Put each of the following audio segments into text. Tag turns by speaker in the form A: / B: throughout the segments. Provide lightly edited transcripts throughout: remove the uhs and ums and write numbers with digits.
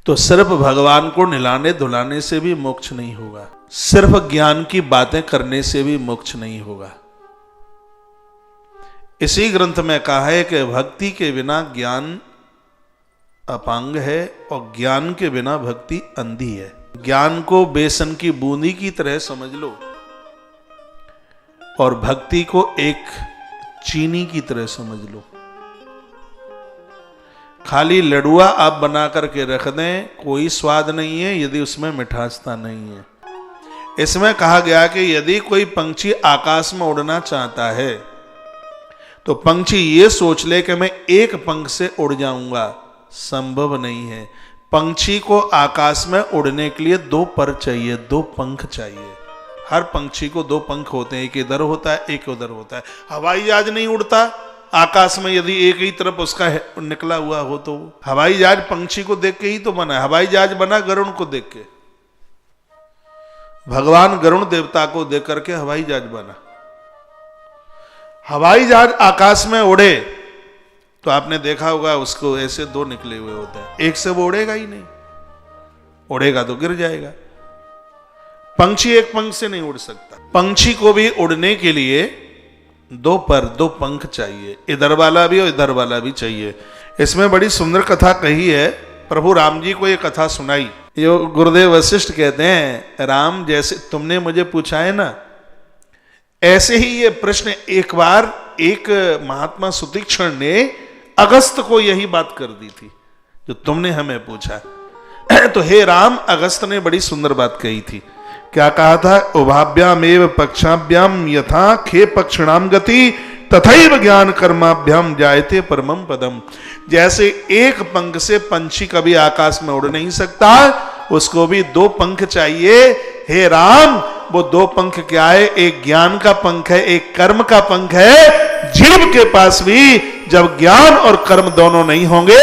A: तो सिर्फ भगवान को नहलाने धुलाने से भी मोक्ष नहीं होगा, सिर्फ ज्ञान की बातें करने से भी मोक्ष नहीं होगा। इसी ग्रंथ में कहा है कि भक्ति के बिना ज्ञान अपांग है और ज्ञान के बिना भक्ति अंधी है। ज्ञान को बेसन की बूंदी की तरह समझ लो और भक्ति को एक चीनी की तरह समझ लो। खाली लडुआ आप बना करके रख दें, कोई स्वाद नहीं है यदि उसमें मिठासता नहीं है। इसमें कहा गया कि यदि कोई पंछी आकाश में उड़ना चाहता है तो पंछी ये सोच ले कि मैं एक पंख से उड़ जाऊंगा, संभव नहीं है। पंछी को आकाश में उड़ने के लिए दो पर चाहिए, दो पंख चाहिए। हर पंछी को दो पंख होते हैं, एक इधर होता है एक उधर होता है। हवाई जहाज नहीं उड़ता आकाश में यदि एक ही तरफ उसका निकला हुआ हो तो। हवाई जहाज पंछी को देख के ही तो बना है। हवाई जहाज बना गरुण को देख के, भगवान गरुण देवता को देख करके हवाई जहाज बना। हवाई जहाज आकाश में उड़े तो आपने देखा होगा उसको ऐसे दो निकले हुए होते हैं, एक से वो उड़ेगा ही नहीं, उड़ेगा तो गिर जाएगा। पंछी एक पंख से नहीं उड़ सकता। पंछी को भी उड़ने के लिए दो पर दो पंख चाहिए, इधर वाला भी और इधर वाला भी चाहिए। इसमें बड़ी सुंदर कथा कही है। प्रभु राम जी को ये कथा सुनाई। ये गुरुदेव वशिष्ठ कहते हैं, राम जैसे तुमने मुझे पूछा है ना, ऐसे ही ये प्रश्न एक बार एक महात्मा सुतीक्षण ने अगस्त को यही बात कर दी थी जो तुमने हमें पूछा। तो हे राम, अगस्त ने बड़ी सुंदर बात कही थी। क्या कहा था? उभाभ्याम एव पक्षाभ्याम यथा खे पक्षिणाम गति तथैव ज्ञान कर्माभ्याम जायते परमम पदम। जैसे एक पंख से पंछी कभी आकाश में उड़ नहीं सकता, उसको भी दो पंख चाहिए। हे राम, वो दो पंख क्या है? एक ज्ञान का पंख है, एक कर्म का पंख है। जीव के पास भी जब ज्ञान और कर्म दोनों नहीं होंगे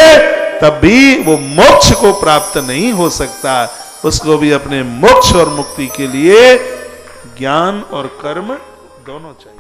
A: तब भी वो मोक्ष को प्राप्त नहीं हो सकता। उसको भी अपने मोक्ष और मुक्ति के लिए ज्ञान और कर्म दोनों चाहिए।